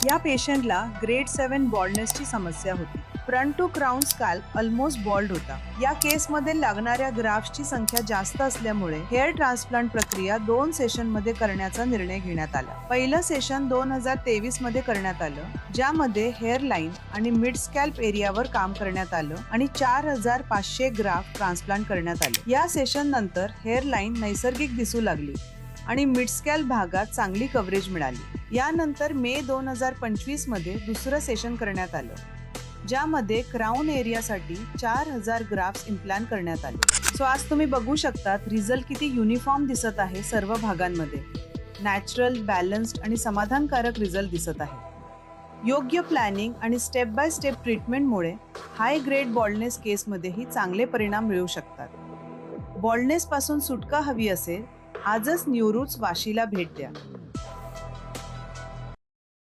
या पेशंटला ग्रेड 7 बॉल्डनेसची समस्या होती. Front to crown scalp almost bald होता. या केसमध्ये लागणाऱ्या ग्राफ्टची संख्या जास्त असल्यामुळे हेअर ट्रान्सप्लांट प्रक्रिया 2 सेशनमध्ये करण्याचा निर्णय घेण्यात आला. पहिलं सेशन 2023 मध्ये करण्यात आलं, ज्यामध्ये हेअर लाईन आणि मिड स्कॅल्प एरियावर काम करण्यात आलं आणि 4500 ग्राफ्ट ट्रान्सप्लांट करण्यात आले. या सेशन नंतर हेअर लाईन नैसर्गिक दिसू लागली आणि मिडस्कॅल्प भागात चांगली कव्हरेज मिळाली. यानंतर मे 2025 मध्ये दुसरं सेशन करण्यात आलं, ज्यामध्ये क्राउन एरियासाठी 4000 ग्राफ्ट्स इम्प्लांट करण्यात आले. सो आज तुम्ही बघू शकतात रिझल्ट किती युनिफॉर्म दिसत आहे. सर्व भागांमध्ये नॅचरल, बॅलन्स्ड आणि समाधानकारक रिझल्ट दिसत आहे. योग्य प्लॅनिंग आणि स्टेप बाय स्टेप ट्रीटमेंटमुळे हाय ग्रेड बॉल्डनेस केसमध्येही चांगले परिणाम मिळू शकतात. बॉल्डनेस पासून सुटका हवी असेल, आजच न्यूरूट्स वाशीला भेट द्या.